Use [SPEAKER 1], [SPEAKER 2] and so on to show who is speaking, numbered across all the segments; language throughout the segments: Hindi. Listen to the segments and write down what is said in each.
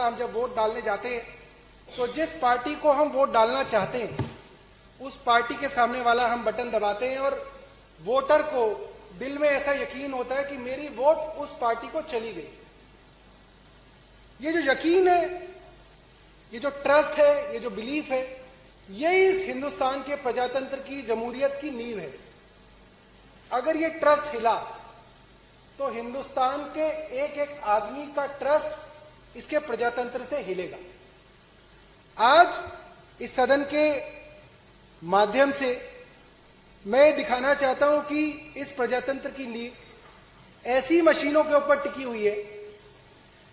[SPEAKER 1] हम जब वोट डालने जाते हैं तो जिस पार्टी को हम वोट डालना चाहते हैं उस पार्टी के सामने वाला हम बटन दबाते हैं और वोटर को दिल में ऐसा यकीन होता है कि मेरी वोट उस पार्टी को चली गई। ये जो यकीन है, ये जो ट्रस्ट है, ये जो बिलीफ है, यही इस हिंदुस्तान के प्रजातंत्र की, जमहूरियत की नींव है। अगर ये ट्रस्ट हिला तो हिंदुस्तान के एक एक आदमी का ट्रस्ट इसके प्रजातंत्र से हिलेगा। आज इस सदन के माध्यम से मैं दिखाना चाहता हूं कि इस प्रजातंत्र की नींव ऐसी मशीनों के ऊपर टिकी हुई है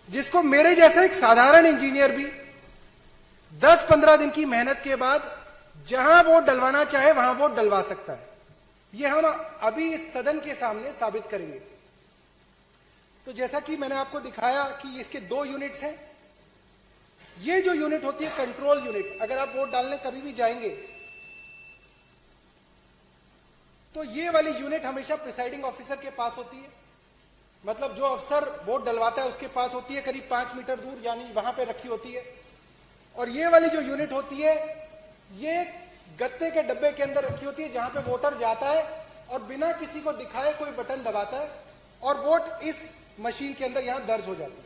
[SPEAKER 1] जिसको मेरे जैसा एक साधारण इंजीनियर भी 10-15 दिन की मेहनत के बाद जहां वोट डलवाना चाहे वहां वोट डलवा सकता है। यह हम अभी इस सदन के सामने साबित करेंगे। तो जैसा कि मैंने आपको दिखाया कि इसके 2 यूनिट्स हैं। ये जो यूनिट होती है कंट्रोल यूनिट, अगर आप वोट डालने कभी भी जाएंगे तो ये वाली यूनिट हमेशा प्रिसाइडिंग ऑफिसर के पास होती है। मतलब जो अफसर वोट डलवाता है उसके पास होती है, करीब 5 मीटर दूर, यानी वहां पे रखी होती है। और ये वाली जो यूनिट होती है ये गत्ते के डब्बे के अंदर रखी होती है जहां पे वोटर जाता है और बिना किसी को दिखाए कोई बटन दबाता है और वोट इस मशीन के अंदर यहां दर्ज हो जाती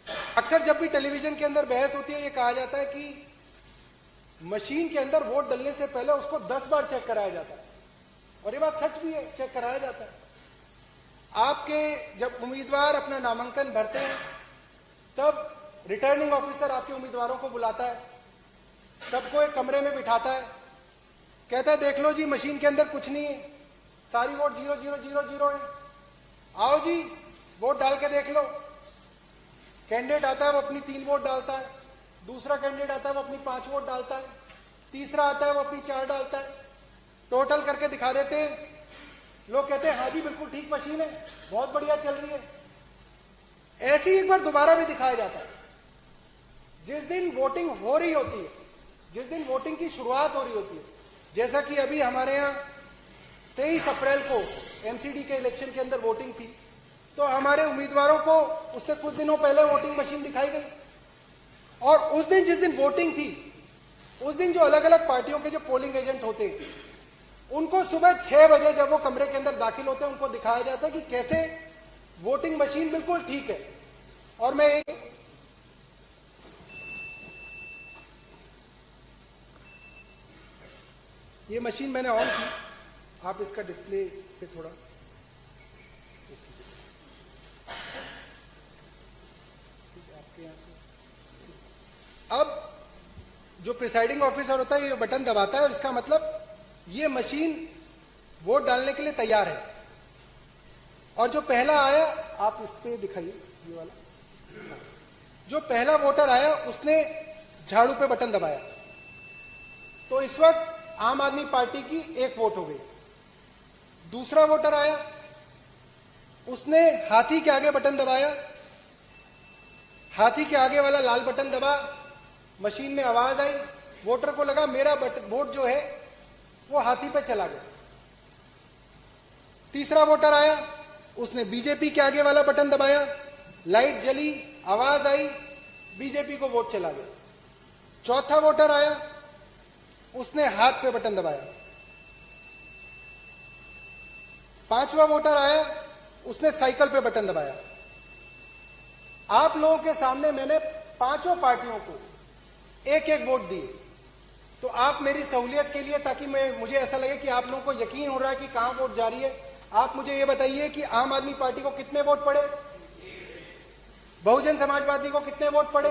[SPEAKER 1] है। अक्सर जब भी टेलीविजन के अंदर बहस होती है, ये कहा जाता है कि मशीन के अंदर वोट डलने से पहले उसको 10 बार चेक कराया जाता है, और ये बात सच भी है, चेक कराया जाता है। आपके जब उम्मीदवार अपना नामांकन भरते हैं तब रिटर्निंग ऑफिसर आपके उम्मीदवारों को बुलाता है, सबको एक कमरे में बिठाता है, कहता है देख लो जी मशीन के अंदर कुछ नहीं है, सारी वोट 0000 है, आओ जी वोट डाल के देख लो। कैंडिडेट आता है वो अपनी 3 वोट डालता है, दूसरा कैंडिडेट आता है वो अपनी 5 वोट डालता है, तीसरा आता है वो अपनी 4 डालता है, टोटल करके दिखा देते हैं। लोग कहते हैं हाँ जी बिल्कुल ठीक मशीन है, बहुत बढ़िया चल रही है। ऐसे ही एक बार दोबारा भी दिखाया जाता है। जिस दिन वोटिंग हो रही होती है, जिस दिन वोटिंग की शुरुआत हो रही होती है, जैसा कि अभी हमारे यहाँ 23 अप्रैल को एमसीडी के इलेक्शन के अंदर वोटिंग थी, तो हमारे उम्मीदवारों को उससे कुछ दिनों पहले वोटिंग मशीन दिखाई गई। और उस दिन जिस दिन वोटिंग थी उस दिन जो अलग अलग पार्टियों के जो पोलिंग एजेंट होते हैं उनको सुबह 6 बजे जब वो कमरे के अंदर दाखिल होते हैं उनको दिखाया जाता है कि कैसे वोटिंग मशीन बिल्कुल ठीक है। और मैं ये मशीन मैंने ऑन की, आप इसका डिस्प्ले पे थोड़ा आपके यहां से। अब जो प्रिसाइडिंग ऑफिसर होता है ये बटन दबाता है और इसका मतलब ये मशीन वोट डालने के लिए तैयार है। और जो पहला आया, आप इस पे दिखाइए, ये वाला जो पहला वोटर आया उसने झाड़ू पे बटन दबाया तो इस वक्त आम आदमी पार्टी की 1 वोट हो गई। दूसरा वोटर आया, उसने हाथी के आगे बटन दबाया, हाथी के आगे वाला लाल बटन दबा, मशीन में आवाज आई, वोटर को लगा मेरा वोट जो है वो हाथी पे चला गया। तीसरा वोटर आया, उसने बीजेपी के आगे वाला बटन दबाया, लाइट जली, आवाज आई, बीजेपी को वोट चला गया। चौथा वोटर आया, उसने हाथ पे बटन दबाया। 5वां वोटर आया, उसने साइकिल पे बटन दबाया। आप लोगों के सामने मैंने 5 पार्टियों को 1-1 वोट दिए। तो आप मेरी सहूलियत के लिए, ताकि मुझे ऐसा लगे कि आप लोगों को यकीन हो रहा है कि कहां वोट जा रही है, आप मुझे यह बताइए कि आम आदमी पार्टी को कितने वोट पड़े, बहुजन समाजवादी को कितने वोट पड़े,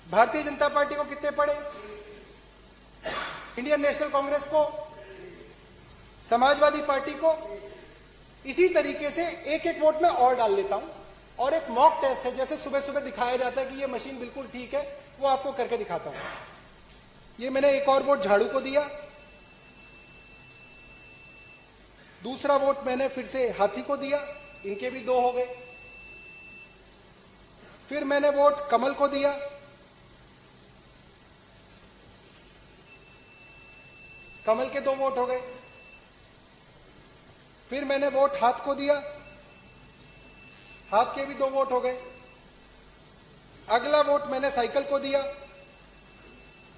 [SPEAKER 1] भारतीय जनता पार्टी को कितने पड़े, इंडियन नेशनल कांग्रेस को, समाजवादी पार्टी को। इसी तरीके से 1-1 वोट में और डाल लेता हूं। और एक मॉक टेस्ट है, जैसे सुबह सुबह दिखाया जाता है कि ये मशीन बिल्कुल ठीक है, वो आपको करके दिखाता हूं। ये मैंने एक और वोट झाड़ू को दिया, दूसरा वोट मैंने फिर से हाथी को दिया, इनके भी 2 हो गए। फिर मैंने वोट कमल को दिया, कमल के 2 वोट हो गए। फिर मैंने वोट हाथ को दिया, हाथ के भी 2 वोट हो गए। अगला वोट मैंने साइकिल को दिया,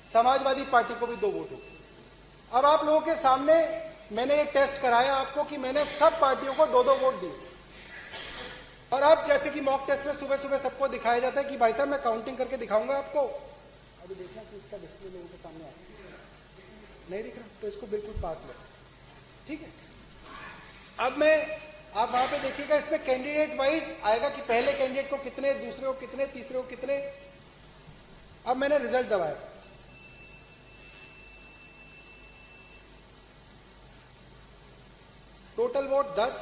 [SPEAKER 1] समाजवादी पार्टी को भी 2 वोट हो। अब आप लोगों के सामने मैंने ये टेस्ट कराया आपको कि मैंने सब पार्टियों को 2-2 वोट दिए। और अब जैसे कि मॉक टेस्ट में सुबह सुबह सबको दिखाया जाता है कि भाई साहब मैं काउंटिंग करके दिखाऊंगा आपको, अभी देखना कि इसका डिस्प्ले लोगों के सामने आया नहीं दिख रहा, तो इसको बिल्कुल पास लो, ठीक है। अब मैं आप वहां पे देखिएगा, इसमें कैंडिडेट वाइज आएगा कि पहले कैंडिडेट को कितने, दूसरे को कितने, तीसरे को कितने। अब मैंने रिजल्ट दबाया, टोटल वोट 10।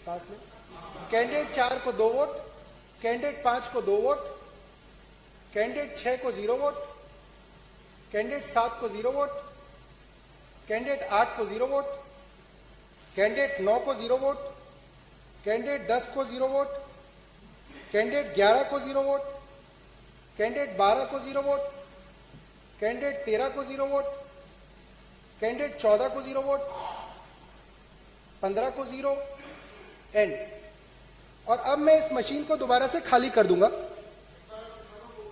[SPEAKER 1] पास में कैंडिडेट 4 को 2 वोट, कैंडिडेट 5 को 2 वोट, कैंडिडेट 6 को 0 वोट, कैंडिडेट 7 को 0 वोट, कैंडिडेट 8 को 0 वोट, कैंडिडेट 9 को 0 वोट, कैंडिडेट 10 को 0 वोट, कैंडिडेट 11 को 0 वोट, कैंडिडेट 12 को 0 वोट, कैंडिडेट 13 को 0 वोट, कैंडिडेट 14 को 0 वोट, 15 को 0 एंड। और अब मैं इस मशीन को दोबारा से खाली कर दूंगा।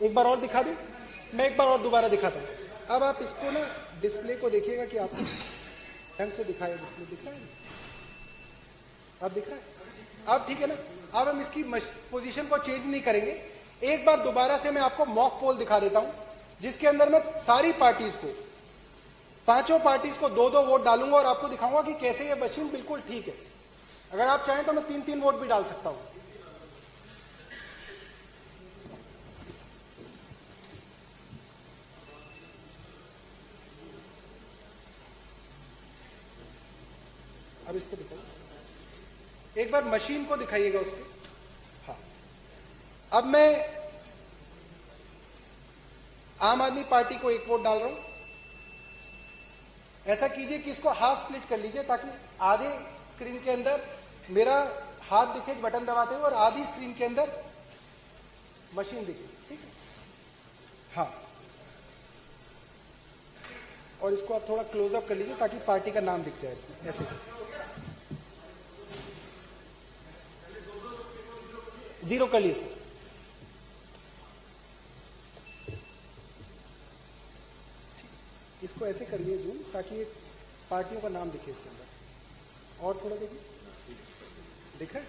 [SPEAKER 1] एक बार और दिखा दूं, मैं एक बार और दोबारा दिखाता हूं। अब आप इसको ना डिस्प्ले को देखिएगा कि आपको ढंग से दिखाया, डिस्प्ले दिख रहा है, अब दिख रहा है, अब ठीक है ना। अब हम इसकी पोजीशन को चेंज नहीं करेंगे। एक बार दोबारा से मैं आपको मॉक पोल दिखा देता हूं, जिसके अंदर मैं सारी पार्टीज को, 5 पार्टीज को 2-2 वोट डालूंगा और आपको दिखाऊंगा कि कैसे ये मशीन बिल्कुल ठीक है। अगर आप चाहें तो मैं 3-3 वोट भी डाल सकता हूं। अब इसको दिखाइए, एक बार मशीन को दिखाइएगा उसको। हाँ, अब मैं आम आदमी पार्टी को 1 वोट डाल रहा हूं। ऐसा कीजिए कि इसको हाफ स्प्लिट कर लीजिए, ताकि आधे स्क्रीन के अंदर मेरा हाथ दिखे बटन दबाते हुए और आधी स्क्रीन के अंदर मशीन दिखे, ठीक है। हाँ, और इसको आप थोड़ा क्लोजअप कर लीजिए ताकि पार्टी का नाम दिख जाए इसमें, ऐसे 0 कर लीजिए सर। इसको ऐसे करिए जूम, ताकि पार्टियों का नाम दिखे इसके अंदर। और थोड़ा देखिए, दिख रहा है?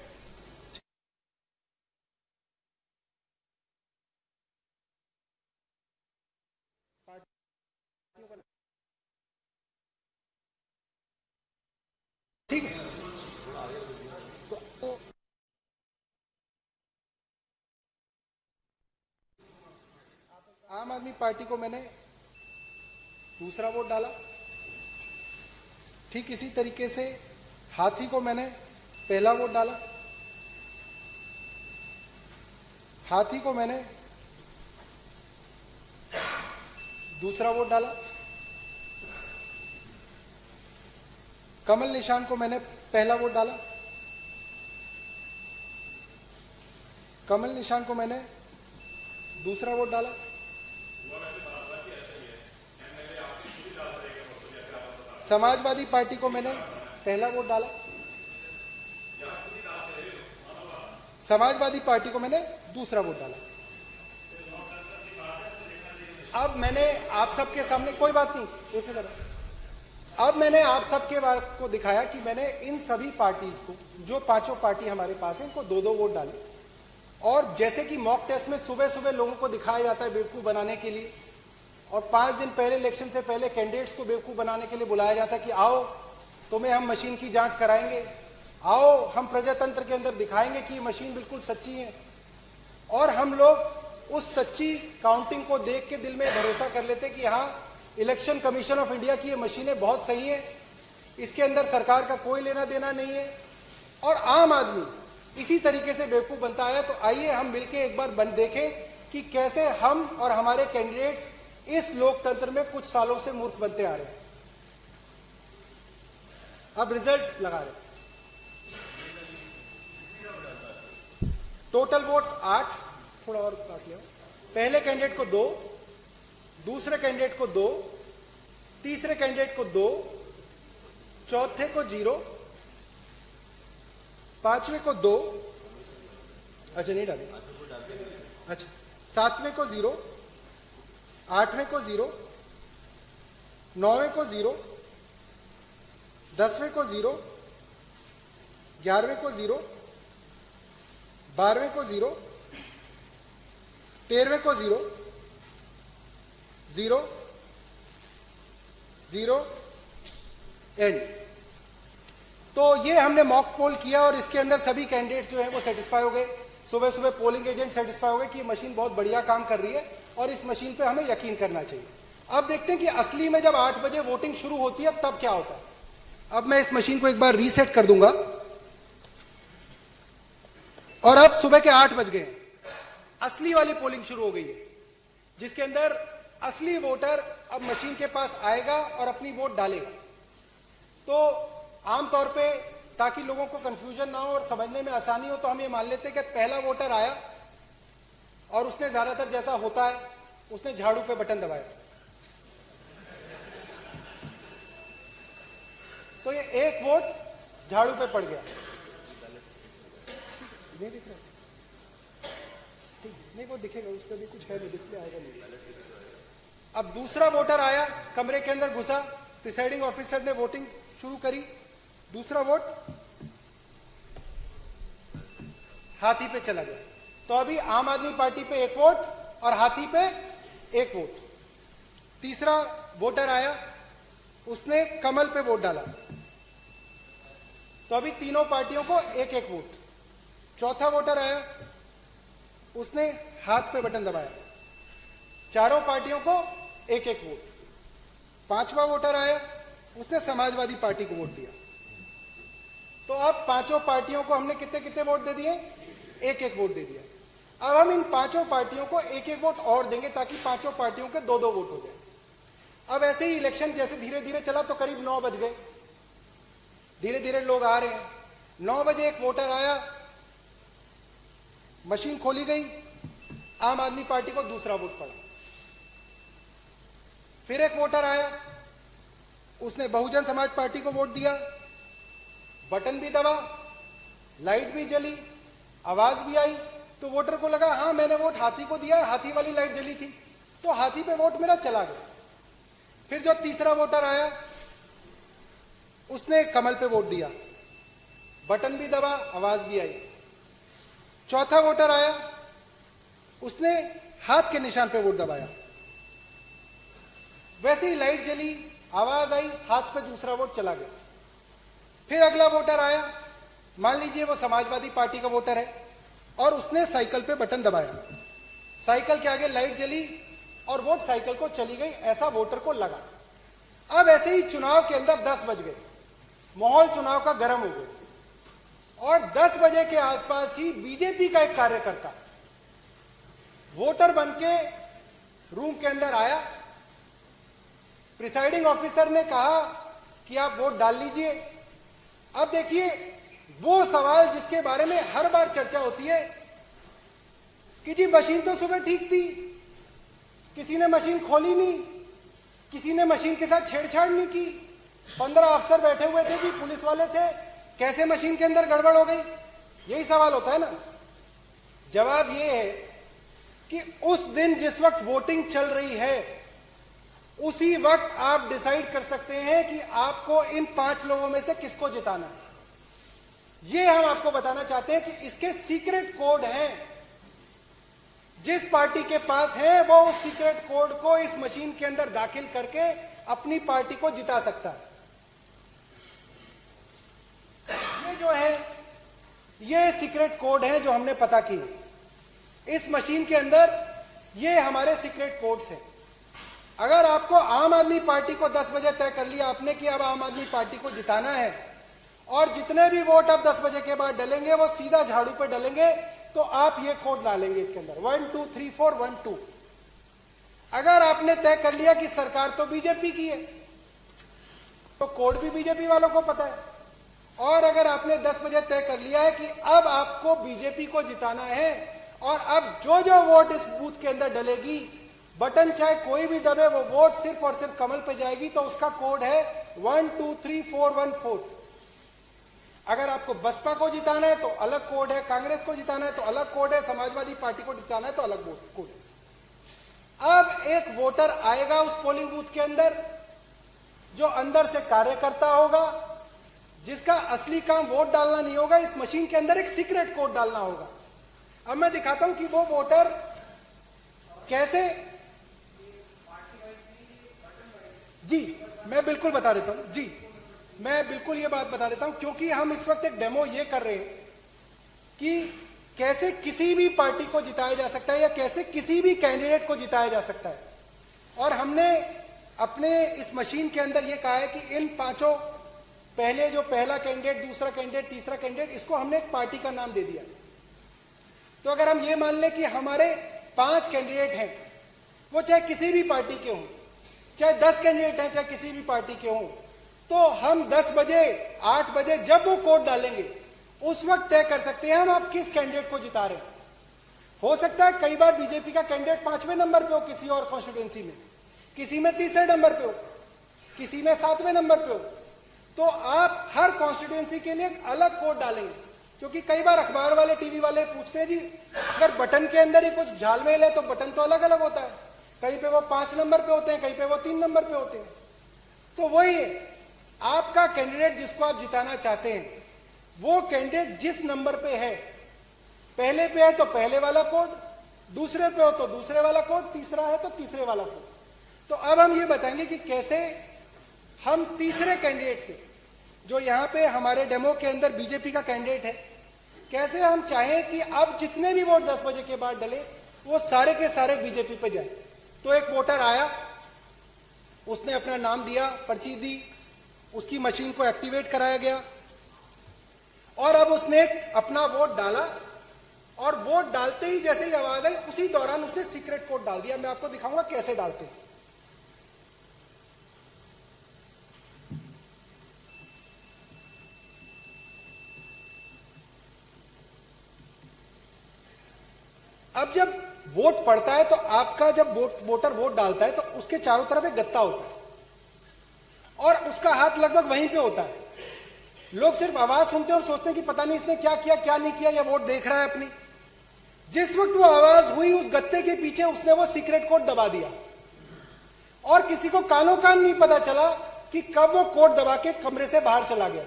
[SPEAKER 1] ठीक है, तो आम आदमी पार्टी को मैंने दूसरा वोट डाला। ठीक इसी तरीके से हाथी को मैंने पहला वोट डाला, हाथी को मैंने दूसरा वोट डाला, कमल निशान को मैंने पहला वोट डाला, कमल निशान को मैंने दूसरा वोट डाला, समाजवादी पार्टी को मैंने पहला वोट डाला, समाजवादी पार्टी को मैंने दूसरा वोट डाला। अब मैंने आप सबके सामने, कोई बात नहीं, एक सेकंड, अब मैंने आप सबके बात को दिखाया कि मैंने इन सभी पार्टीज को, जो 5 पार्टी हमारे पास है, इनको 2-2 वोट डाले। और जैसे कि मॉक टेस्ट में सुबह सुबह लोगों को दिखाया जाता है बेवकूफ बनाने के लिए, और 5 दिन पहले, इलेक्शन से पहले कैंडिडेट्स को बेवकूफ बनाने के लिए बुलाया जाता है कि आओ तुम्हें हम मशीन की जांच कराएंगे, आओ हम प्रजातंत्र के अंदर दिखाएंगे कि ये मशीन बिल्कुल सच्ची है। और हम लोग उस सच्ची काउंटिंग को देख के दिल में भरोसा कर लेते कि हाँ, इलेक्शन कमीशन ऑफ इंडिया की ये मशीनें बहुत सही है, इसके अंदर सरकार का कोई लेना देना नहीं है। और आम आदमी इसी तरीके से बेवकूफ बनता है। तो आइए हम मिलकर एक बार देखें कि कैसे हम और हमारे कैंडिडेट्स इस लोकतंत्र में कुछ सालों से मूर्ख बनते आ रहे हैं। अब रिजल्ट लगा रहे, टोटल वोट्स 8, थोड़ा और पास ले आओ। पहले कैंडिडेट को 2, दूसरे कैंडिडेट को 2, तीसरे कैंडिडेट को 2, चौथे को 0, 5वें को 2, अच्छा नहीं डाले, अच्छा 7वें को 0, 8वें को 0, 9वें को 0, 10वें को 0, 11वें को 0, 12वें को 0, 13वें को 0, 0, 0, एंड। तो ये हमने मॉक पोल किया और इसके अंदर सभी कैंडिडेट्स जो हैं वो सेटिस्फाई हो गए। सुबह सुबह पोलिंग एजेंट सेटिस्फाई हो गए कि ये मशीन बहुत बढ़िया काम कर रही है और इस मशीन पे हमें यकीन करना चाहिए। अब देखते हैं कि असली में जब 8 बजे वोटिंग शुरू होती है तब क्या होता है। अब मैं इस मशीन को एक बार रीसेट कर दूंगा और अब सुबह के 8 बज गए, असली वाली पोलिंग शुरू हो गई है, जिसके अंदर असली वोटर अब मशीन के पास आएगा और अपनी वोट डालेगा। तो आमतौर पे ताकि लोगों को कंफ्यूजन ना हो और समझने में आसानी हो, तो हम ये मान लेते हैं कि पहला वोटर आया और उसने ज्यादातर जैसा होता है उसने झाड़ू पे बटन दबाया, तो ये एक वोट झाड़ू पे पड़ गया। नहीं दिख रहा, नहीं वो दिखेगा, उस पर भी कुछ है नहीं, डिस्प्ले आएगा नहीं। अब दूसरा वोटर आया, कमरे के अंदर घुसा, प्रिसाइडिंग ऑफिसर ने वोटिंग शुरू करी, दूसरा वोट हाथी पे चला गया। तो अभी आम आदमी पार्टी पे 1 वोट और हाथी पे 1 वोट। तीसरा वोटर आया, उसने कमल पे वोट डाला, तो अभी तीनों पार्टियों को 1-1 वोट। चौथा वोटर आया, उसने हाथ पे बटन दबाया, चारों पार्टियों को 1-1 वोट। पांचवा वोटर आया, उसने समाजवादी पार्टी को वोट दिया। तो अब पांचों पार्टियों को हमने कितने कितने वोट दे दिए? 1-1 वोट दे दिया। अब हम इन पांचों पार्टियों को 1-1 वोट और देंगे ताकि पांचों पार्टियों के 2-2 वोट हो जाए। अब ऐसे ही इलेक्शन जैसे धीरे धीरे चला तो करीब 9 बज गए, धीरे धीरे लोग आ रहे हैं। 9 बजे एक वोटर आया, मशीन खोली गई, आम आदमी पार्टी को दूसरा वोट पड़ा। फिर एक वोटर आया, उसने बहुजन समाज पार्टी को वोट दिया, बटन भी दबा, लाइट भी जली, आवाज भी आई, तो वोटर को लगा हाँ मैंने वोट हाथी को दिया, हाथी वाली लाइट जली थी, तो हाथी पे वोट मेरा चला गया। फिर जो तीसरा वोटर आया, उसने कमल पे वोट दिया, बटन भी दबा, आवाज भी आई। चौथा वोटर आया, उसने हाथ के निशान पे वोट दबाया, वैसे ही लाइट जली, आवाज आई, हाथ पे दूसरा वोट चला गया। फिर अगला वोटर आया, मान लीजिए वो समाजवादी पार्टी का वोटर है और उसने साइकिल पे बटन दबाया, साइकिल के आगे लाइट जली और वोट साइकिल को चली गई, ऐसा वोटर को लगा। अब ऐसे ही चुनाव के अंदर 10 बज गए, माहौल चुनाव का गर्म हो गया और 10 बजे के आसपास ही बीजेपी का एक कार्यकर्ता वोटर बनके रूम के अंदर आया। प्रिसाइडिंग ऑफिसर ने कहा कि आप वोट डाल लीजिए। अब देखिए वो सवाल जिसके बारे में हर बार चर्चा होती है कि जी मशीन तो सुबह ठीक थी, किसी ने मशीन खोली नहीं, किसी ने मशीन के साथ छेड़छाड़ नहीं की, 15 अफसर बैठे हुए थे जी, पुलिस वाले थे, कैसे मशीन के अंदर गड़बड़ हो गई? यही सवाल होता है ना। जवाब यह है कि उस दिन जिस वक्त वोटिंग चल रही है उसी वक्त आप डिसाइड कर सकते हैं कि आपको इन 5 लोगों में से किसको जिताना है। यह हम आपको बताना चाहते हैं कि इसके सीक्रेट कोड हैं। जिस पार्टी के पास है वो उस सीक्रेट कोड को इस मशीन के अंदर दाखिल करके अपनी पार्टी को जिता सकता है। ये जो है ये सीक्रेट कोड है जो हमने पता की। इस मशीन के अंदर ये हमारे सीक्रेट कोड्स हैं। अगर आपको आम आदमी पार्टी को 10 बजे तय कर लिया आपने कि अब आम आदमी पार्टी को जिताना है और जितने भी वोट अब 10 बजे के बाद डलेंगे वो सीधा झाड़ू पे डलेंगे, तो आप ये कोड डालेंगे इसके अंदर 1 2 3 4 1 2। अगर आपने तय कर लिया कि सरकार तो बीजेपी की है तो कोड भी बीजेपी वालों को पता है। और अगर आपने 10 बजे तय कर लिया है कि अब आपको बीजेपी को जिताना है और अब जो जो वोट इस बूथ के अंदर डलेगी, बटन चाहे कोई भी दबे, वो वोट सिर्फ और सिर्फ कमल पे जाएगी, तो उसका कोड है 1 2 3 4 1 4। अगर आपको बसपा को जिताना है तो अलग कोड है, कांग्रेस को जिताना है तो अलग कोड है, समाजवादी पार्टी को जिताना है तो अलग कोड है। अब एक वोटर आएगा उस पोलिंग बूथ के अंदर जो अंदर से कार्यकर्ता होगा, जिसका असली काम वोट डालना नहीं होगा, इस मशीन के अंदर एक सीक्रेट कोड डालना होगा। अब मैं दिखाता हूं कि वो वोटर कैसे, जी मैं बिल्कुल बता देता हूं, जी मैं बिल्कुल ये बात बता देता हूं, क्योंकि हम इस वक्त एक डेमो ये कर रहे हैं कि कैसे किसी भी पार्टी को जिताया जा सकता है या कैसे किसी भी कैंडिडेट को जिताया जा सकता है। और हमने अपने इस मशीन के अंदर ये कहा है कि इन पांचों, पहले जो पहला कैंडिडेट, दूसरा कैंडिडेट, तीसरा कैंडिडेट, इसको हमने एक पार्टी का नाम दे दिया। तो अगर हम ये मान लें कि हमारे 5 कैंडिडेट हैं, वो चाहे किसी भी पार्टी के हों, चाहे 10 कैंडिडेट हैं चाहे किसी भी पार्टी के हों, तो हम 10 बजे 8 बजे जब वो कोड डालेंगे उस वक्त तय कर सकते हैं हम आप किस कैंडिडेट को जिता रहे हैं। हो सकता है कई बार बीजेपी का कैंडिडेट 5वें नंबर पे हो किसी और कॉन्स्टिट्यूएंसी में, किसी में 3रे नंबर पे हो, किसी में 7वें नंबर पे हो, तो आप हर कॉन्स्टिट्यूएंसी के लिए एक अलग कोड डालेंगे। क्योंकि कई बार अखबार वाले, टीवी वाले पूछते हैं जी अगर बटन के अंदर ही कुछ झालमेल है तो बटन तो अलग अलग होता है, कहीं पे वो 5 नंबर पे होते हैं, कहीं पे वो 3 नंबर पे होते हैं। तो वही है, आपका कैंडिडेट जिसको आप जिताना चाहते हैं वो कैंडिडेट जिस नंबर पे है, पहले पे है तो पहले वाला कोड, दूसरे पे हो तो दूसरे वाला कोड, तीसरा है तो तीसरे वाला कोड। तो अब हम ये बताएंगे कि कैसे हम तीसरे कैंडिडेट पे, जो यहां पे हमारे डेमो के अंदर बीजेपी का कैंडिडेट है, कैसे हम चाहें कि अब जितने भी वोट 10 बजे के बाद डले वो सारे के सारे बीजेपी पे जाए। तो एक वोटर आया, उसने अपना नाम दिया, पर्ची दी, उसकी मशीन को एक्टिवेट कराया गया और अब उसने अपना वोट डाला और वोट डालते ही जैसे ही आवाज आई उसी दौरान उसने सीक्रेट कोड डाल दिया। मैं आपको दिखाऊंगा कैसे डालते हैं। अब जब वोट पड़ता है तो आपका जब वोटर वोट डालता है तो उसके चारों तरफ एक गत्ता होता है और उसका हाथ लगभग वहीं पे होता है। लोग सिर्फ आवाज सुनते हैं और सोचते हैं कि पता नहीं इसने क्या किया क्या नहीं किया, या वोट देख रहा है अपनी। जिस वक्त वो आवाज हुई उस गत्ते के पीछे उसने वो सीक्रेट कोड दबा दिया और किसी को कानो कान नहीं पता चला कि कब वो कोड दबा के कमरे से बाहर चला गया।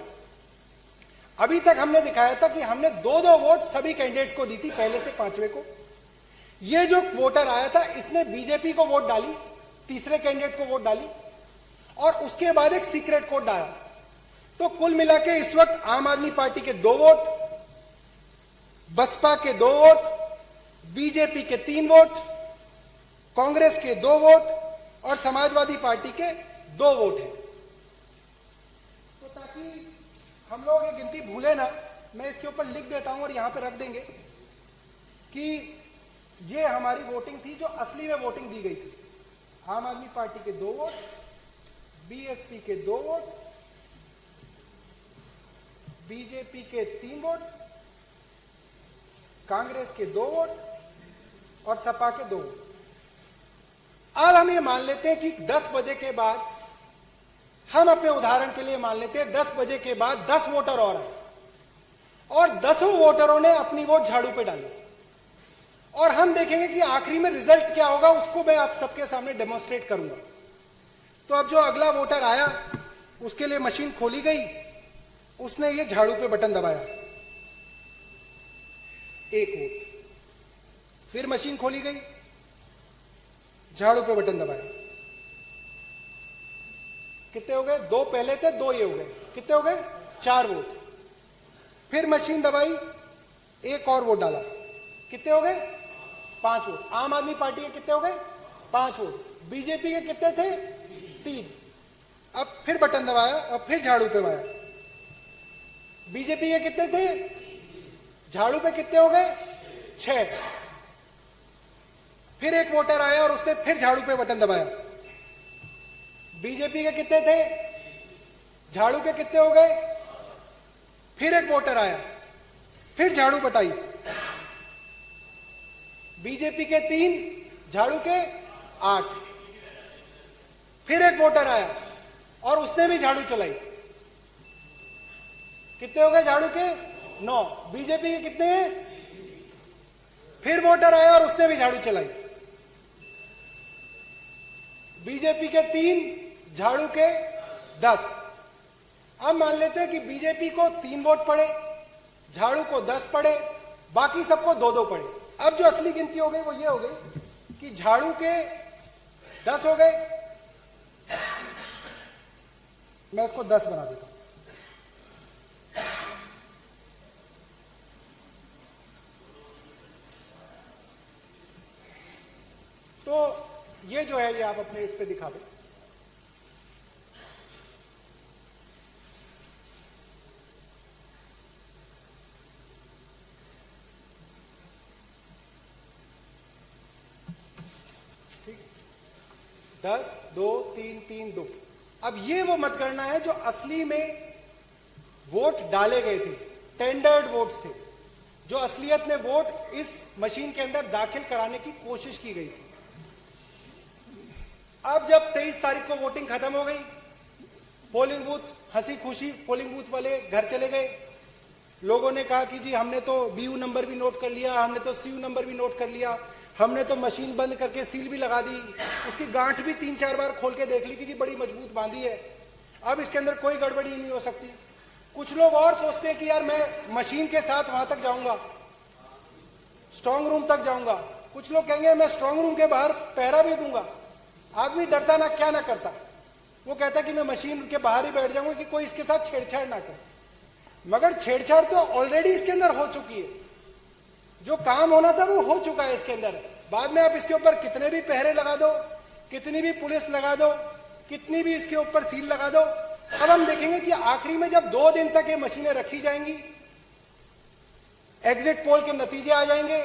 [SPEAKER 1] अभी तक हमने दिखाया था कि हमने 2-2 वोट सभी कैंडिडेट्स को दी थी, पहले से 5वें को। ये जो वोटर आया था इसने बीजेपी को वोट डाली, तीसरे कैंडिडेट को वोट डाली और उसके बाद एक सीक्रेट कोड डाला। तो कुल मिला के इस वक्त आम आदमी पार्टी के 2 वोट, बसपा के 2 वोट, बीजेपी के 3 वोट, कांग्रेस के 2 वोट और समाजवादी पार्टी के 2 वोट हैं। तो ताकि हम लोग ये गिनती भूले ना, मैं इसके ऊपर लिख देता हूं और यहां पे रख देंगे कि ये हमारी वोटिंग थी जो असली में वोटिंग दी गई थी। आम आदमी पार्टी के 2 वोट, बीएसपी के 2 वोट, बीजेपी के 3 वोट, कांग्रेस के 2 वोट और सपा के 2 वोट। अब हम ये मान लेते हैं कि 10 बजे के बाद, हम अपने उदाहरण के लिए मान लेते हैं 10 बजे के बाद 10 वोटर और आए और 10 वोटरों ने अपनी वोट झाड़ू पे डाली और हम देखेंगे कि आखिरी में रिजल्ट क्या होगा, उसको मैं आप सबके सामने डेमोन्स्ट्रेट करूंगा। तो अब जो अगला वोटर आया उसके लिए मशीन खोली गई, उसने ये झाड़ू पे बटन दबाया, 1 वोट। फिर मशीन खोली गई, झाड़ू पे बटन दबाया, कितने हो गए? 2 पहले थे, 2 ये हो गए, कितने हो गए? 4 वोट। फिर मशीन दबाई, 1 और वोट डाला, कितने हो गए? 5 वोट। आम आदमी पार्टी के कितने हो गए? 5 वोट। बीजेपी के कितने थे? 3। अब फिर बटन दबाया और फिर झाड़ू पे दबाया, बीजेपी के कितने थे? झाड़ू पे कितने हो गए? 6। फिर एक वोटर आया और उसने फिर झाड़ू पे बटन दबाया, बीजेपी के कितने थे? झाड़ू के कितने हो गए? फिर एक वोटर आया, फिर झाड़ू बताई, बीजेपी के 3, झाड़ू के 8। फिर एक वोटर आया और उसने भी झाड़ू चलाई, कितने हो गए झाड़ू के? 9। बीजेपी के कितने हैं? फिर वोटर आया और उसने भी झाड़ू चलाई। बीजेपी के 3, झाड़ू के 10। अब मान लेते हैं कि बीजेपी को 3 वोट पड़े, झाड़ू को 10 पड़े, बाकी सबको 2-2 पड़े। अब जो असली गिनती हो गई वो ये हो गई कि झाड़ू के 10 हो गए, मैं इसको 10 बना देता हूं। तो ये जो है ये आप अपने इस पे दिखा दो। ठीक, 10, 2, 3, 3, 2। अब ये वो मतगणना है जो असली में वोट डाले गए थे, टेंडर्ड वोट्स थे, जो असलियत में वोट इस मशीन के अंदर दाखिल कराने की कोशिश की गई थी। अब जब 23 तारीख को वोटिंग खत्म हो गई, पोलिंग बूथ हंसी खुशी पोलिंग बूथ वाले घर चले गए। लोगों ने कहा कि जी हमने तो बीयू नंबर भी नोट कर लिया, हमने तो सीयू नंबर भी नोट कर लिया, हमने तो मशीन बंद करके सील भी लगा दी, उसकी गांठ भी 3-4 बार खोल के देख ली कि जी बड़ी मजबूत बांधी है, अब इसके अंदर कोई गड़बड़ी नहीं हो सकती। कुछ लोग और सोचते हैं कि यार मैं मशीन के साथ वहां तक जाऊंगा, स्ट्रांग रूम तक जाऊंगा। कुछ लोग कहेंगे मैं स्ट्रांग रूम के बाहर पहरा भी दूंगा। आदमी डरता ना क्या ना करता, वो कहता कि मैं मशीन के बाहर ही बैठ जाऊंगा कि कोई इसके साथ छेड़छाड़ ना करे। मगर छेड़छाड़ तो ऑलरेडी इसके अंदर हो चुकी है, जो काम होना था वो हो चुका है इसके अंदर। बाद में आप इसके ऊपर कितने भी पहरे लगा दो, कितनी भी पुलिस लगा दो, कितनी भी इसके ऊपर सील लगा दो, अब हम देखेंगे कि आखिरी में जब 2 दिन तक ये मशीनें रखी जाएंगी, एग्जिट पोल के नतीजे आ जाएंगे,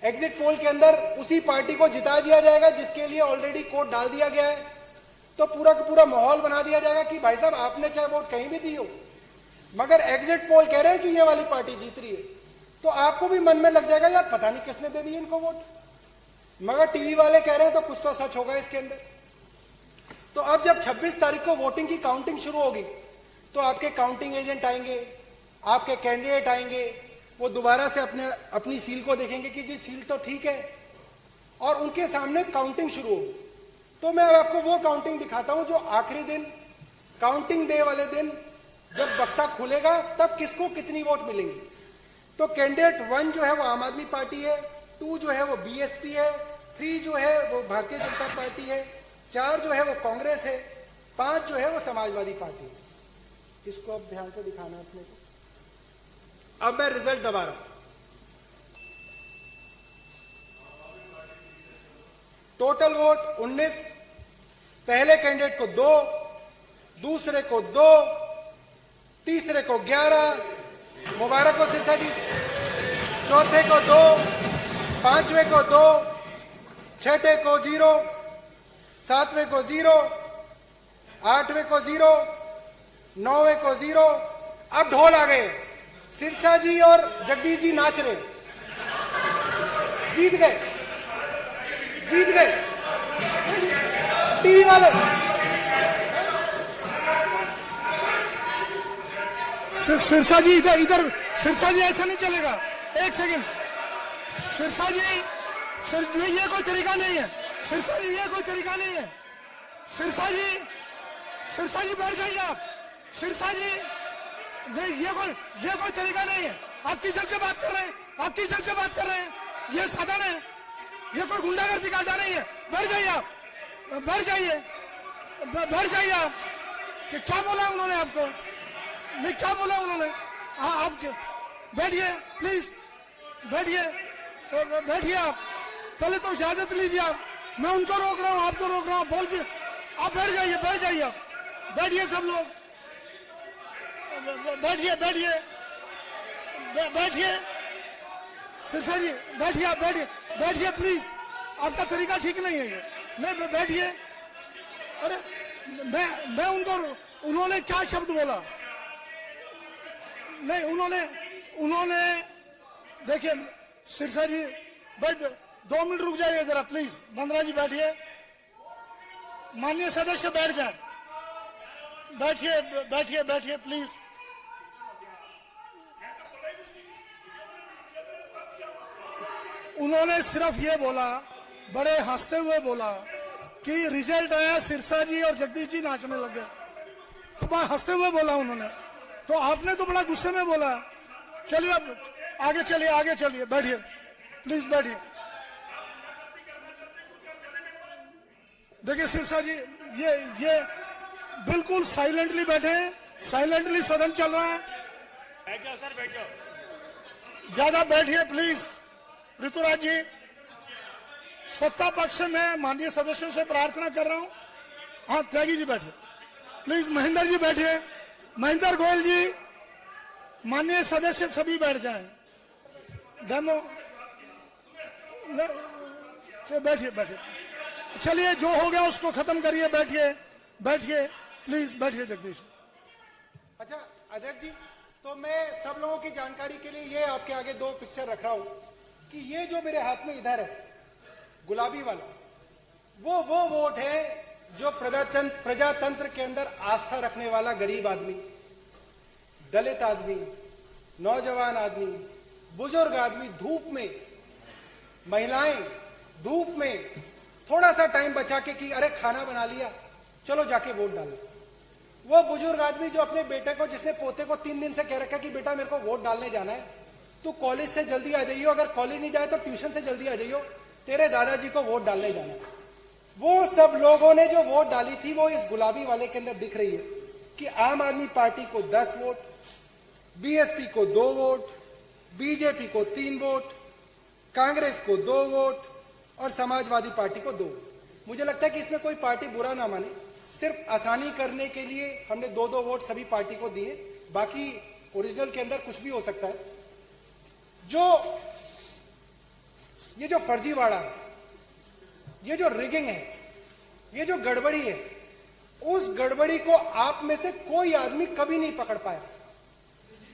[SPEAKER 1] एग्जिट पोल के अंदर उसी पार्टी को जिता दिया जाएगा जिसके लिए ऑलरेडी कोड डाल दिया गया है, तो पूरा का पूरा माहौल बना दिया जाएगा कि भाई साहब आपने चाहे वोट कहीं भी दी हो, मगर एग्जिट पोल कह रहे हैं कि ये वाली पार्टी जीत रही है, तो आपको भी मन में लग जाएगा यार पता नहीं किसने दे दी इनको वोट, मगर टीवी वाले कह रहे हैं तो कुछ तो सच होगा इसके अंदर। तो अब जब 26 तारीख को वोटिंग की काउंटिंग शुरू होगी, तो आपके काउंटिंग एजेंट आएंगे, आपके कैंडिडेट आएंगे, वो दोबारा से अपनी सील को देखेंगे कि जी सील तो ठीक है, और उनके सामने काउंटिंग शुरू होगी। तो मैं अब आपको वो काउंटिंग दिखाता हूं जो आखिरी दिन, काउंटिंग डे वाले दिन जब बक्सा खुलेगा तब किसको कितनी वोट मिलेंगी। तो कैंडिडेट 1 जो है वो आम आदमी पार्टी है, 2 जो है वो बीएसपी है, 3 जो है वो भारतीय जनता पार्टी है, 4 जो है वो कांग्रेस है, 5 जो है वो समाजवादी पार्टी है। इसको अब ध्यान से दिखाना अपने को। अब मैं रिजल्ट दबा रहा हूं। टोटल वोट 19, पहले कैंडिडेट को 2, दूसरे को 2, तीसरे को 11, मुबारक हो सिरसा जी, चौथे को 2, पांचवें को 2, छठे को 0, सातवें को 0, आठवें को 0, नौवें को 0। अब ढोल आ गए, सिरसा जी और जगदीश जी नाच रहे, जीत गए, जीत गए टीवी वाले।
[SPEAKER 2] सिरसा जी इधर इधर, सिरसा जी ऐसा नहीं चलेगा, एक सेकंड। सिरसा जी ये कोई तरीका नहीं है, सिरसा जी ये कोई तरीका नहीं है। सिरसा जी बैठ जाइए आप। सिरसा जी नहीं, ये कोई तरीका नहीं है। आप किस जग से बात कर रहे हैं, आप किस जग से बात कर रहे हैं? ये साधन है, ये कोई गुंडागर्दी का अड्डा नहीं है। बैठ जाइए आप, बैठ जाइए, बैठ जाइए आप। कि क्या बोला उन्होंने आपको? नहीं, क्या बोला उन्होंने? आप बैठिए प्लीज, बैठिए, बैठिए आप। पहले तो इजाजत लीजिए आप। मैं उनको रोक रहा हूँ, आपको रोक रहा हूँ, बोल के आप बैठ जाइए, बैठ जाइए आप, बैठिए सब लोग, बैठिए बैठिए बैठिए। सिरसा जी बैठिए, आप बैठिए, बैठिए प्लीज, आपका तरीका ठीक नहीं है ये। नहीं, बैठिए। अरे मैं उनको, उन्होंने क्या शब्द बोला? नहीं, उन्होंने देखिए सिरसा जी, बैठ 2 मिनट रुक जाइए जरा प्लीज। बंदरा जी बैठिए, माननीय सदस्य बैठ जाए, बैठिए बैठिए बैठिए प्लीज, उन्होंने सिर्फ ये बोला, बड़े हंसते हुए बोला कि रिजल्ट आया, सिरसा जी और जगदीश जी नाचने लग गए। तो बड़ा हंसते हुए बोला उन्होंने, तो आपने तो बड़ा गुस्से में बोला। चलिए अब आगे चलिए, आगे चलिए, बैठिए, प्लीज बैठिए। देखिए सिरसा जी, ये बिल्कुल साइलेंटली बैठे हैं, साइलेंटली सदन चल रहा है।
[SPEAKER 3] बैठ जाओ सर, बैठ जाओ।
[SPEAKER 2] ज्यादा बैठिए प्लीज। ऋतुराज जी, सत्ता पक्ष से मैं माननीय सदस्यों से प्रार्थना कर रहा हूं। हाँ, त्यागी जी बैठिए प्लीज। महेंद्र जी बैठिए, महेंद्र गोयल जी, माननीय सदस्य सभी बैठ जाएं। डेमो बैठिए, बैठिए। चलिए, जो हो गया उसको खत्म करिए। बैठिए, बैठिए प्लीज, बैठिए जगदीश।
[SPEAKER 1] अच्छा अध्यक्ष जी, तो मैं सब लोगों की जानकारी के लिए ये आपके आगे दो पिक्चर रख रहा हूं कि ये जो मेरे हाथ में इधर है गुलाबी वाला, वो वोट है जो प्रजातंत्र के अंदर आस्था रखने वाला गरीब आदमी, दलित आदमी, नौजवान आदमी, बुजुर्ग आदमी, धूप में, महिलाएं धूप में थोड़ा सा टाइम बचा के कि अरे खाना बना लिया, चलो जाके वोट डालो। वो बुजुर्ग आदमी जो अपने बेटे को, जिसने पोते को 3 दिन से कह रखा कि बेटा मेरे को वोट डालने जाना है, तू कॉलेज से जल्दी आ जाइयो, अगर कॉलेज नहीं जाए तो ट्यूशन से जल्दी आ जाइयो, तेरे दादाजी को वोट डालने जाना है। वो सब लोगों ने जो वोट डाली थी वो इस गुलाबी वाले के अंदर दिख रही है कि आम आदमी पार्टी को 10 वोट, बीएसपी को 2 वोट, बीजेपी को 3 वोट, कांग्रेस को 2 वोट और समाजवादी पार्टी को 2। मुझे लगता है कि इसमें कोई पार्टी बुरा ना माने, सिर्फ आसानी करने के लिए हमने 2-2 वोट सभी पार्टी को दिए। बाकी ओरिजिनल के अंदर कुछ भी हो सकता है। ये जो फर्जीवाड़ा है, ये जो रिगिंग है, ये जो गड़बड़ी है, उस गड़बड़ी को आप में से कोई आदमी कभी नहीं पकड़ पाया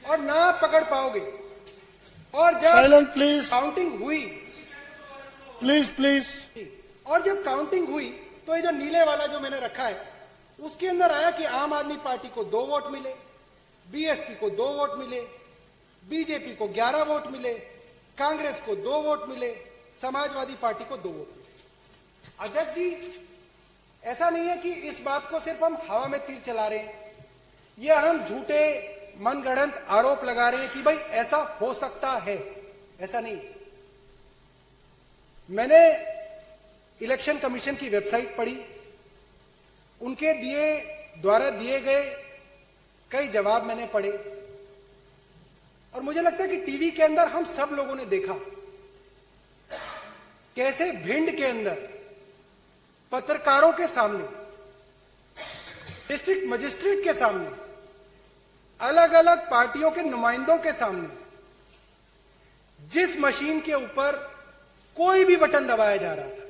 [SPEAKER 1] और ना पकड़ पाओगे। और जब
[SPEAKER 2] साइलेंट प्लीज,
[SPEAKER 1] काउंटिंग हुई,
[SPEAKER 2] प्लीज,
[SPEAKER 1] और जब काउंटिंग हुई तो ये जो नीले वाला जो मैंने रखा है उसके अंदर आया कि आम आदमी पार्टी को 2 वोट मिले, बीएसपी को 2 वोट मिले, बीजेपी को 11 वोट मिले, कांग्रेस को 2 वोट मिले, समाजवादी पार्टी को 2 वोट मिले। अध्यक्ष जी, ऐसा नहीं है कि इस बात को सिर्फ हम हवा में तीर चला रहे हैं, यह हम झूठे मनगढ़ंत आरोप लगा रहे हैं कि भाई ऐसा हो सकता है। ऐसा नहीं। मैंने इलेक्शन कमीशन की वेबसाइट पढ़ी, उनके द्वारा दिए गए कई जवाब मैंने पढ़े और मुझे लगता है कि टीवी के अंदर हम सब लोगों ने देखा कैसे भिंड के अंदर पत्रकारों के सामने, डिस्ट्रिक्ट मजिस्ट्रेट के सामने, अलग अलग पार्टियों के नुमाइंदों के सामने जिस मशीन के ऊपर कोई भी बटन दबाया जा रहा था,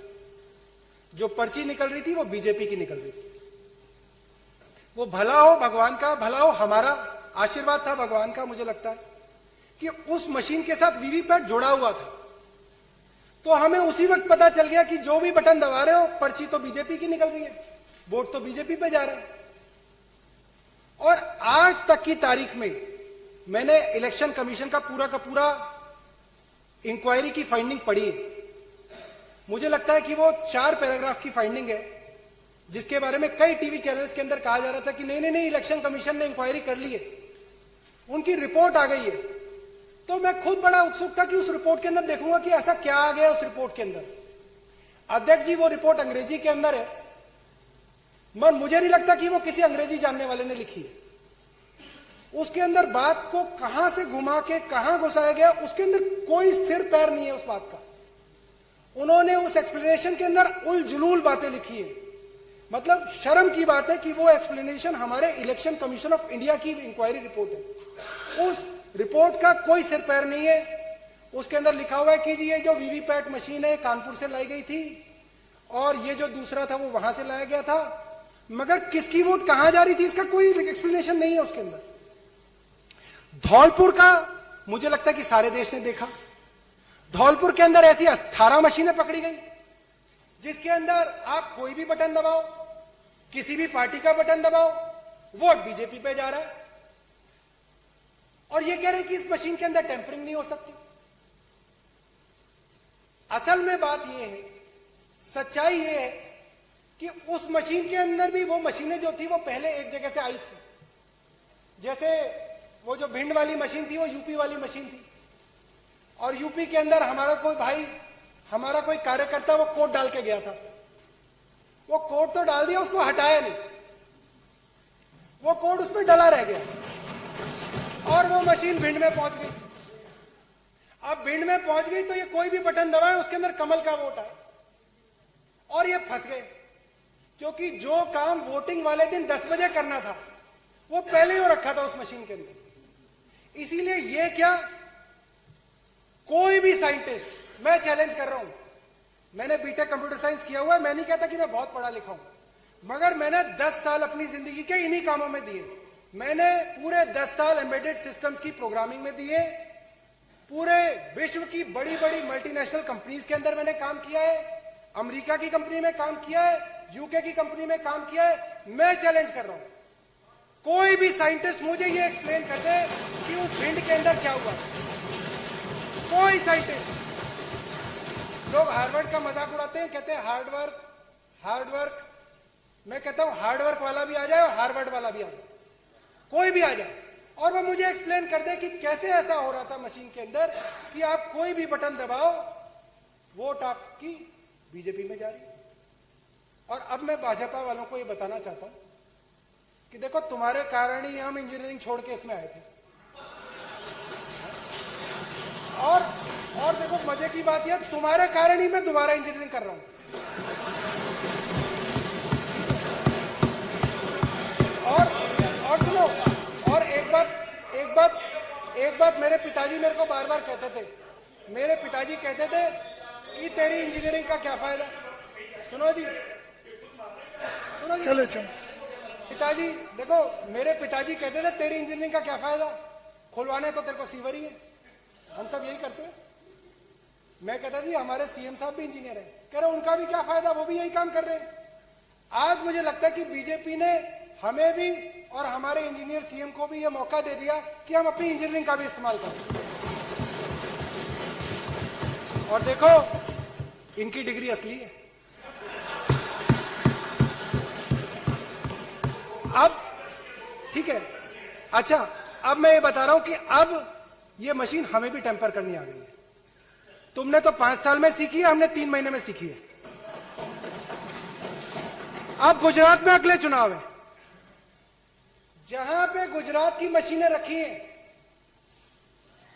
[SPEAKER 1] जो पर्ची निकल रही थी वो बीजेपी की निकल रही थी। वो भला हो भगवान का, भला हो हमारा आशीर्वाद था भगवान का, मुझे लगता है कि उस मशीन के साथ वीवीपैट जुड़ा हुआ था। तो हमें उसी वक्त पता चल गया कि जो भी बटन दबा रहे हो, पर्ची तो बीजेपी की निकल रही है, वोट तो बीजेपी पे जा रहे हैं। और आज तक की तारीख में मैंने इलेक्शन कमीशन का पूरा इंक्वायरी की फाइंडिंग पढ़ी है। मुझे लगता है कि वो 4 पैराग्राफ की फाइंडिंग है, जिसके बारे में कई टीवी चैनल्स के अंदर कहा जा रहा था कि नहीं, इलेक्शन कमीशन ने इंक्वायरी कर ली है, उनकी रिपोर्ट आ गई है। तो मैं खुद बड़ा उत्सुक था कि उस रिपोर्ट के अंदर देखूंगा कि ऐसा क्या आ गया उस रिपोर्ट के अंदर। अध्यक्ष जी, वो रिपोर्ट अंग्रेजी के अंदर है, मगर मुझे नहीं लगता कि वो किसी अंग्रेजी जानने वाले ने लिखी है। उसके अंदर बात को कहां से घुमा के कहां घुसाया गया, उसके अंदर कोई सिर पैर नहीं है उस बात का। उन्होंने उस एक्सप्लेनेशन के अंदर उलझुल बातें लिखी है। मतलब शर्म की बात है कि वो एक्सप्लेनेशन हमारे इलेक्शन कमीशन ऑफ इंडिया की इंक्वायरी रिपोर्ट है। उस रिपोर्ट का कोई सिर पैर नहीं है। उसके अंदर लिखा हुआ है कि जी ये जो वीवीपैट मशीन है कानपुर से लाई गई थी और ये जो दूसरा था वो वहां से लाया गया था, मगर किसकी वोट कहां जा रही थी इसका कोई एक्सप्लेनेशन नहीं है उसके अंदर। धौलपुर का मुझे लगता है कि सारे देश ने देखा। धौलपुर के अंदर ऐसी 18 मशीनें पकड़ी गई जिसके अंदर आप कोई भी बटन दबाओ, किसी भी पार्टी का बटन दबाओ, वोट बीजेपी पे जा रहा है। और ये कह रहे हैं कि इस मशीन के अंदर टेम्परिंग नहीं हो सकती। असल में बात यह है, सच्चाई ये है कि उस मशीन के अंदर भी वो मशीनें जो थी वो पहले एक जगह से आई थी। जैसे वो जो भिंड वाली मशीन थी वो यूपी वाली मशीन थी, और यूपी के अंदर हमारा कोई भाई, हमारा कोई कार्यकर्ता वो कोड डाल के गया था। वो कोड तो डाल दिया, उसको हटाया नहीं, वो कोड उसमें डला रह गया और वो मशीन भिंड में पहुंच गई। अब भिंड में पहुंच गई तो ये कोई भी बटन दबाए उसके अंदर कमल का वोट आए, और ये फंस गए, क्योंकि जो काम वोटिंग वाले दिन 10 बजे करना था वो पहले ही हो रखा था उस मशीन के अंदर। इसीलिए ये क्या, कोई भी साइंटिस्ट, मैं चैलेंज कर रहा हूं, मैंने बीटेक कंप्यूटर साइंस किया हुआ है, मैं नहीं कहता कि मैं बहुत पढ़ा लिखा हूं, मगर मैंने 10 साल अपनी जिंदगी के इन्हीं कामों में दिए। मैंने पूरे 10 साल एम्बेडेड सिस्टम्स की प्रोग्रामिंग में दिए, पूरे विश्व की बड़ी बड़ी मल्टीनेशनल कंपनीज के अंदर मैंने काम किया है, अमेरिका की कंपनी में काम किया है, यूके की कंपनी में काम किया है। मैं चैलेंज कर रहा हूं, कोई भी साइंटिस्ट मुझे ये एक्सप्लेन कर दे कि उस भिंड के अंदर क्या हुआ। कोई साइंटिस्ट, लोग हार्वर्ड का मजाक उड़ाते हैं, कहते हैं हार्ड वर्क हार्ड वर्क। मैं कहता हूं हार्ड वर्क वाला भी आ जाए और हार्वर्ड वाला भी आ जाए, कोई भी आ जाए, और वो मुझे एक्सप्लेन कर दे कि कैसे ऐसा हो रहा था मशीन के अंदर कि आप कोई भी बटन दबाओ, वोट आपकी बीजेपी में जा रही है। और अब मैं भाजपा वालों को ये बताना चाहता हूं कि देखो, तुम्हारे कारण ही हम इंजीनियरिंग छोड़ के इसमें आए थे। और देखो, मजे की बात यह, तुम्हारे कारण ही मैं दोबारा इंजीनियरिंग कर रहा हूं। और सुनो, और एक बात मेरे पिताजी मेरे को बार बार कहते थे, मेरे पिताजी कहते थे कि तेरी इंजीनियरिंग का क्या फायदा। सुनो जी,
[SPEAKER 2] चलो
[SPEAKER 1] पिताजी देखो, मेरे पिताजी कहते थे तेरी इंजीनियरिंग का क्या फायदा, खुलवाने तो तेरे को सीवर ही है, हम सब यही करते हैं। मैं कहता जी हमारे सीएम साहब भी इंजीनियर है, कह रहे उनका भी क्या फायदा, वो भी यही काम कर रहे हैं। आज मुझे लगता है कि बीजेपी ने हमें भी और हमारे इंजीनियर सीएम को भी यह मौका दे दिया कि हम अपनी इंजीनियरिंग का भी इस्तेमाल करें। और देखो, इनकी डिग्री असली है। अब ठीक है, अच्छा, अब मैं ये बता रहा हूं कि अब ये मशीन हमें भी टेम्पर करनी आ गई है। तुमने तो 5 साल में सीखी है, हमने 3 महीने में सीखी है। अब गुजरात में अगले चुनाव है, जहां पे गुजरात की मशीनें रखी हैं,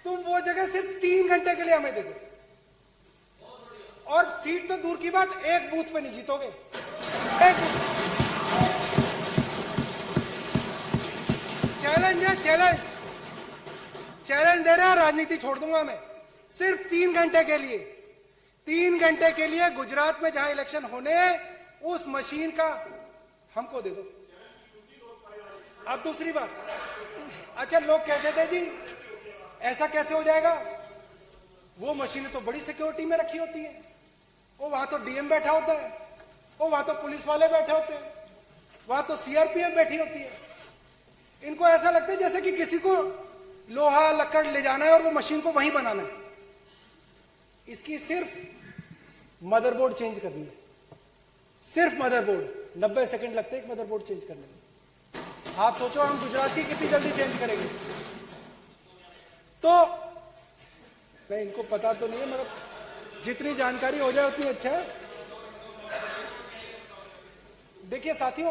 [SPEAKER 1] तुम वो जगह सिर्फ 3 घंटे के लिए हमें दे दो, और सीट तो दूर की बात, एक बूथ पे नहीं जीतोगे, एक बूथ। चैलेंज है, चैलेंज दे रहा, राजनीति छोड़ दूंगा मैं, सिर्फ 3 घंटे के लिए, 3 घंटे के लिए गुजरात में जहां इलेक्शन होने, उस मशीन का हमको दे दो। अब दूसरी बात, अच्छा, लोग कहते थे जी ऐसा कैसे हो जाएगा, वो मशीनें तो बड़ी सिक्योरिटी में रखी होती है, वो वहां तो डीएम बैठा होता है, वो वहां तो पुलिस वाले बैठे होते हैं, वहां तो सीआरपीएफ बैठी होती है। इनको ऐसा लगता है जैसे कि किसी को लोहा लकड़ ले जाना है और वो मशीन को वहीं बनाना है। इसकी सिर्फ मदरबोर्ड चेंज करनी है, सिर्फ मदरबोर्ड, 90 सेकंड लगते हैं एक मदरबोर्ड चेंज करने में। आप सोचो हम गुजरात की कितनी जल्दी चेंज करेंगे। तो नहीं, इनको पता तो नहीं है, मगर जितनी जानकारी हो जाए उतनी अच्छा है। देखिए साथियों,